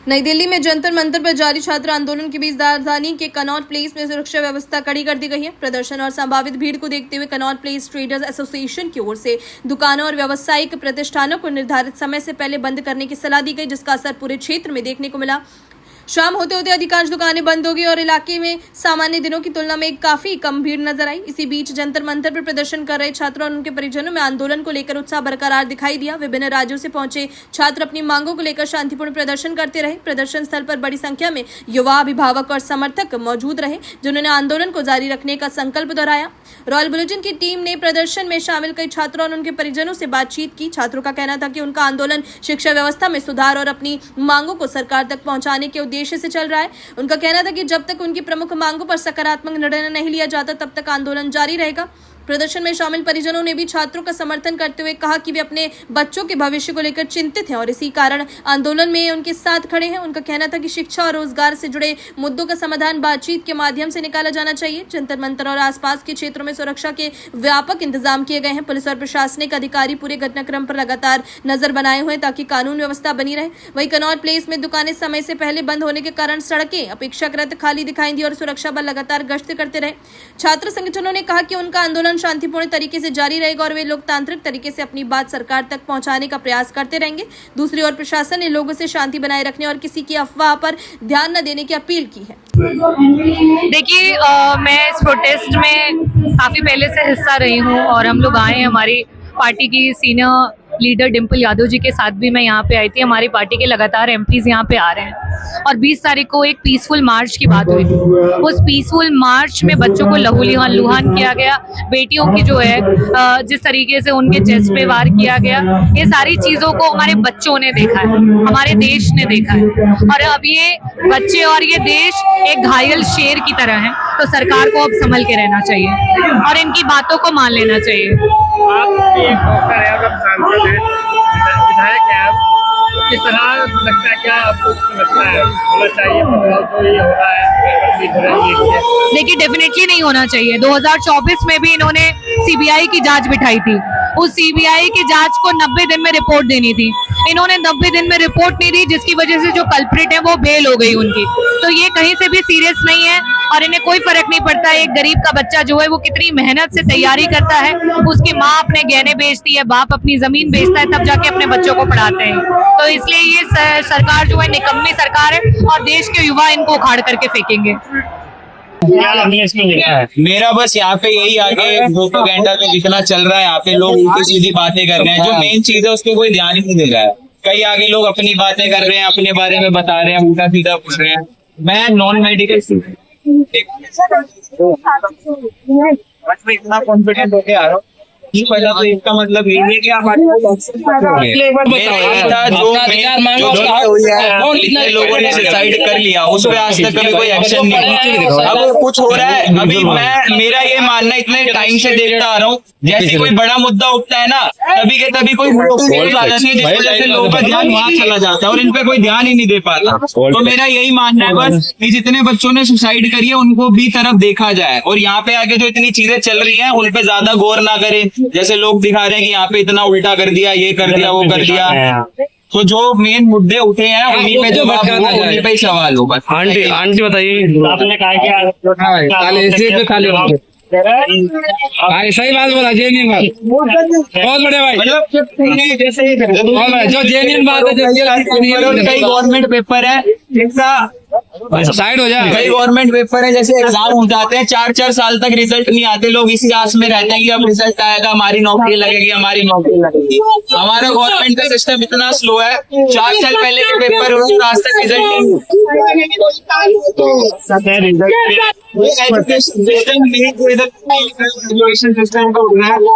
नई दिल्ली में जंतर मंतर पर जारी छात्र आंदोलन के बीच राजधानी के कनॉट प्लेस में सुरक्षा व्यवस्था कड़ी कर दी गई है। प्रदर्शन और संभावित भीड़ को देखते हुए कनॉट प्लेस ट्रेडर्स एसोसिएशन की ओर से दुकानों और व्यावसायिक प्रतिष्ठानों को निर्धारित समय से पहले बंद करने की सलाह दी गई, जिसका असर पूरे क्षेत्र में देखने को मिला। शाम होते होते अधिकांश दुकानें बंद हो गई और इलाके में सामान्य दिनों की तुलना में काफी कम भीड़ नजर आई। इसी बीच जंतर मंतर पर प्रदर्शन कर रहे छात्रों और उनके परिजनों में आंदोलन को लेकर उत्साह बरकरार दिखाई दिया। विभिन्न राज्यों से पहुंचे छात्र अपनी मांगों को लेकर शांतिपूर्ण प्रदर्शन करते रहे। प्रदर्शन स्थल पर बड़ी संख्या में युवा, अभिभावक और समर्थक मौजूद रहे, जिन्होंने आंदोलन को जारी रखने का संकल्प दोहराया। रॉयल बुलेटिन की टीम ने प्रदर्शन में शामिल कई छात्रों और उनके परिजनों से बातचीत की। छात्रों का कहना था कि उनका आंदोलन शिक्षा व्यवस्था में सुधार और अपनी मांगों को सरकार तक पहुंचाने के उद्देश्य से चल रहा है। उनका कहना था कि जब तक उनकी प्रमुख मांगों पर सकारात्मक निर्णय नहीं लिया जाता, तब तक आंदोलन जारी रहेगा। प्रदर्शन में शामिल परिजनों ने भी छात्रों का समर्थन करते हुए कहा कि वे अपने बच्चों के भविष्य को लेकर चिंतित हैं और इसी कारण आंदोलन में उनके साथ खड़े हैं। उनका कहना था कि शिक्षा और रोजगार से जुड़े मुद्दों का समाधान बातचीत के माध्यम से निकाला जाना चाहिए। जंतर मंतर और आसपास के क्षेत्रों में सुरक्षा के व्यापक इंतजाम किए गए हैं। पुलिस और प्रशासनिक अधिकारी पूरे घटनाक्रम पर लगातार नजर बनाए हुए ताकि कानून व्यवस्था बनी रहे। वहीं कनॉट प्लेस में दुकानें समय से पहले बंद होने के कारण सड़कें अपेक्षाकृत खाली दिखाई दी और सुरक्षा बल लगातार गश्त करते रहे। छात्र संगठनों ने कहा कि उनका आंदोलन शांतिपूर्ण तरीके से जारी रहेगा और वे लोकतांत्रिक तरीके से अपनी बात सरकार तक पहुंचाने का प्रयास करते रहेंगे। दूसरी ओर प्रशासन ने लोगों से शांति बनाए रखने और किसी की अफवाह पर ध्यान न देने की अपील की है। देखिए, मैं इस प्रोटेस्ट में काफी पहले से हिस्सा रही हूँ और हम लोग आए हैं, हमारी पार्टी की सीनियर लीडर डिम्पल यादव जी के साथ भी मैं यहाँ पे आई थी। हमारी पार्टी के लगातार एमपीज यहाँ पे आ रहे हैं और 20 तारीख को एक पीसफुल मार्च की बात हुई थी। उस पीसफुल मार्च में बच्चों को लहूलुहान किया गया, बेटियों की जो है जिस तरीके से उनके चेस्ट पे वार किया गया, ये सारी चीजों को हमारे बच्चों ने देखा है, हमारे देश ने देखा है और अब ये बच्चे और ये देश एक घायल शेर की तरह है। तो सरकार को अब संभल के रहना चाहिए और इनकी बातों को मान लेना चाहिए। आप एक डॉक्टर है और आप सांसद हैं, विधायक हैं, किस तरह लगता है, क्या आपको लगता है होना चाहिए बदलाव जो ये हो रहा है? देखिए, डेफिनेटली नहीं होना चाहिए। 2024 में भी इन्होंने सीबीआई की जांच बिठाई थी। उस सीबीआई की जांच को 90 दिन में रिपोर्ट देनी थी। इन्होंने 90 दिन में रिपोर्ट नहीं दी, जिसकी वजह से जो कल्प्रिट है वो बेल हो गई उनकी। तो ये कहीं से भी सीरियस नहीं है और इन्हें कोई फर्क नहीं पड़ता एक गरीब का बच्चा जो है वो कितनी मेहनत से तैयारी करता है। उसकी माँ अपने गहने बेचती है, बाप अपनी जमीन बेचता है, तब जाके अपने बच्चों को पढ़ाते हैं। तो इसलिए ये सरकार जो है निकम्मी सरकार है और देश के युवा इनको उखाड़ करके फेंकेंगे। मेरा बस यहाँ पे यही आगे प्रोपेगेंडा तो जितना चल रहा है, यहाँ पे लोग उल्टी सीधी बातें कर रहे हैं। जो मेन चीज है उस पर कोई ध्यान ही नहीं दे रहा है। कई आगे लोग अपनी बातें कर रहे हैं, अपने बारे में बता रहे हैं, उल्टा सीधा पूछ रहे हैं। मैं नॉन मेडिकल इतना कॉन्फिडेंट होके आ रहा हूँ, पहला तो इसका मतलब ये है कि जितने लोगों ने सुसाइड कर लिया उस पर आज तक कभी कोई एक्शन नहीं। अब कुछ हो रहा है। अभी मेरा ये मानना, इतने टाइम से देखता आ रहा हूँ, जैसे कोई बड़ा मुद्दा उठता है ना, तभी के तभी कोई आ जाती है, जिस वजह से लोगों का ध्यान वहां चला जाता है और इन पे कोई ध्यान ही नहीं दे पाता। तो मेरा यही मानना है बस कि जितने बच्चों ने सुसाइड करी है उनको भी तरफ देखा जाए और यहाँ पे आगे जो इतनी चीजें चल रही हैं उन पे ज्यादा गौर ना करें। जैसे लोग दिखा रहे हैं कि यहाँ पे इतना उल्टा कर दिया, ये कर दिया, वो कर दिया। तो जो मेन मुद्दे उठे हैं उन्हीं पे जवाब, उन्हीं पे ही सवाल हो बस। आंटी बताइए, आपने कहा भाई सही बात बोला, जेन्युइन बात, बहुत बड़े भाई, जो जेन्युइन बात है। कई गवर्नमेंट पेपर है साइड हो जाए, कई गवर्नमेंट पेपर है, जैसे एग्जाम हो जाते हैं 4-4 साल तक रिजल्ट नहीं आते। लोग इसी आस में रहते हैं कि अब रिजल्ट आएगा, हमारी नौकरी लगेगी, हमारी नौकरी लगेगी। हमारा गवर्नमेंट का सिस्टम इतना स्लो है, 4 साल पहले के पेपर आज तक रिजल्ट नहीं।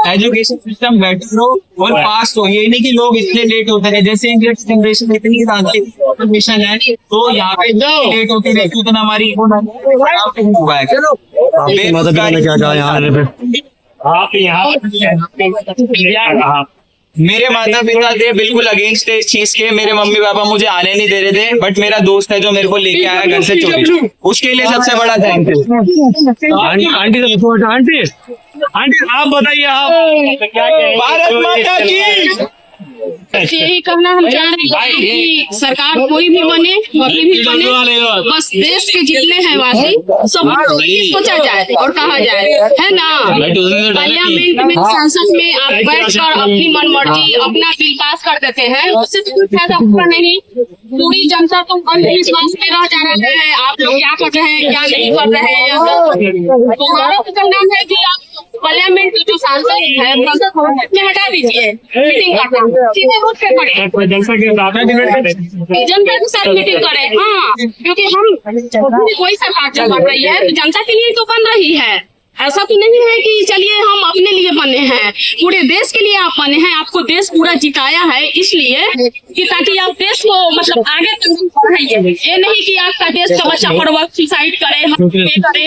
एजुकेशन सिस्टम बेटर हो और फास्ट हो, ये नहीं कि लोग इतने लेट होते हैं। जैसे इंग्लिश जनरेशन इतनी ज्यादा इंफॉर्मेशन है तो यहाँ पे लेट होती रहती, उतना हमारी हुआ है। चलो आप यहाँ मेरे माता पिता थे बिल्कुल अगेंस्ट इस चीज के। मेरे मम्मी पापा मुझे आने नहीं दे रहे थे, बट मेरा दोस्त है जो मेरे को लेके आया घर से चोरी, उसके लिए सबसे बड़ा थैंक यू। आंटी आप बताइए, आप भारत माता की यही कहना हम चाह रहे हैं कि सरकार कोई भी बने, कभी भी बने, बस देश के जितने हैं वासी सब सोचा जाए और कहा जाए, है ना। पार्लियामेंट में, संसद में आप बैठकर अपनी मनमर्जी अपना बिल पास कर देते हैं, उससे तो कोई फायदा होगा नहीं। पूरी जनता तो अंधविश्वास में रह जा रहे हैं, आप लोग क्या कर रहे हैं, क्या नहीं कर रहे हैं। तो हमारा तो कहना है कि आप पार्लियामेंट जो सांसद है में हटा दीजिए, मीटिंग करना, सीधे रोड पे खड़े जनता के साथ जनता के साथ मीटिंग करें। हाँ, क्योंकि हम कोई सरकार जो बन रही है तो जनता के लिए तो बन रही है। ऐसा तो नहीं है कि चलिए हम अपने लिए बने हैं, पूरे देश के लिए आप बने हैं। आपको देश पूरा जिताया है इसलिए कि ताकि आप देश को मतलब आगे तक बढ़ाइए। ये नहीं कि आपका देश का बच्चा हर वक्त सुसाइड करे,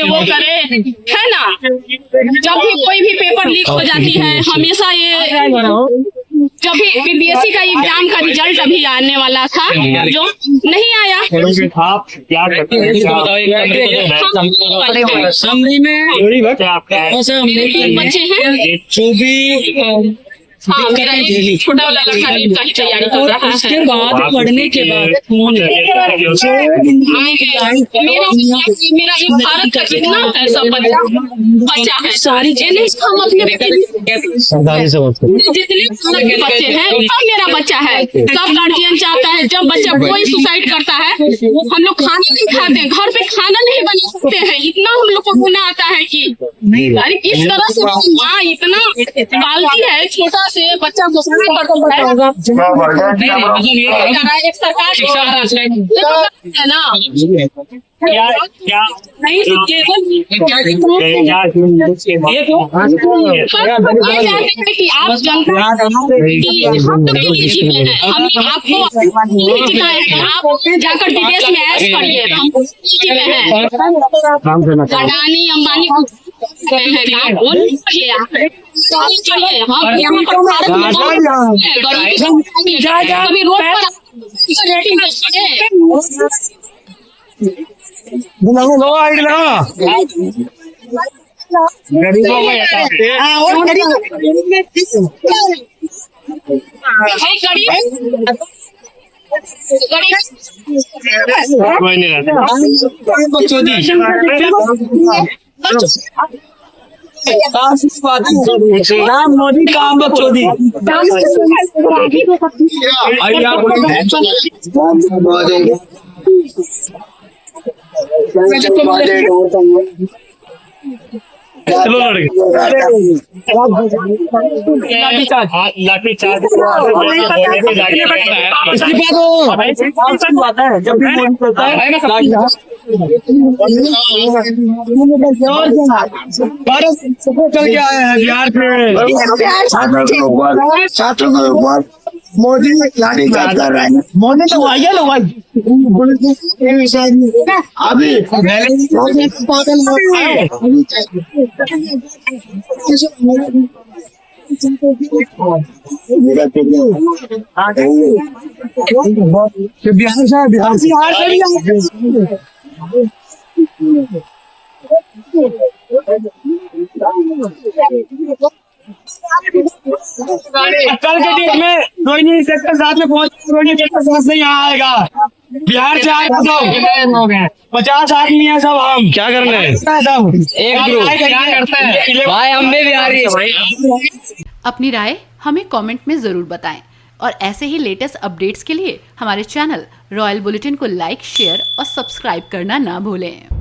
वो करे, है ना। जब भी कोई भी पेपर लीक हो जाती है, हमेशा ये जब भी बीपीएससी का एग्जाम का रिजल्ट अभी आने वाला था जो नहीं आया, आप क्या करते हैं? मेरे 3 बच्चे हैं। जो भी हाँ, मेरा एक छोटा वाला लड़का नीट का ही तैयारी कर रहा है। उसके बाद पढ़ने के बाद मेरा एक भारत का जितना ऐसा बच्चा है, सारी हम अपने जितने भारत के बच्चे हैं सब मेरा बच्चा है। सब गार्जियन चाहता है जब बच्चा कोई सुसाइड करता है, हम लोग खाना नहीं खाते, घर पे खाना नहीं बना सकते हैं, इतना हम लोग को गुना आता है कि अरे किस तरह से माँ इतना पालती है, छोटा से बच्चा को एक सरकार है ना। नहीं कि आप जनता हम के लिए जीते हैं, हमने आपको नहीं जिताया है। आप जाकर विदेश में ऐश करिए, हम जीते हैं। अडानी अंबानी हम यहाँ पर भारत में कभी रोड पर मोदी काम बकचोदी चलो लाठी चार्ज जब भी मोदी करता है भारत चल के आए हैं बिहार पे छात्रों के ऊपर मोदी लाठी चार्ज कर रहे हैं। मोदी तो आइए लोग अभी बिहार से भी कल के डेट में रोहिणी सेक्टर 7 में पहुंच, रोहिणी सेक्टर 7 से यहाँ आएगा। बिहार से आए सब 50 आदमी है, सब हम क्या करना है सब एक ग्रुप क्या करते हैं भाई, हम भी बिहारी है भाई। अपनी राय हमें कमेंट में जरूर बताएं और ऐसे ही लेटेस्ट अपडेट्स के लिए हमारे चैनल रॉयल बुलेटिन को लाइक, शेयर और सब्सक्राइब करना ना भूलें।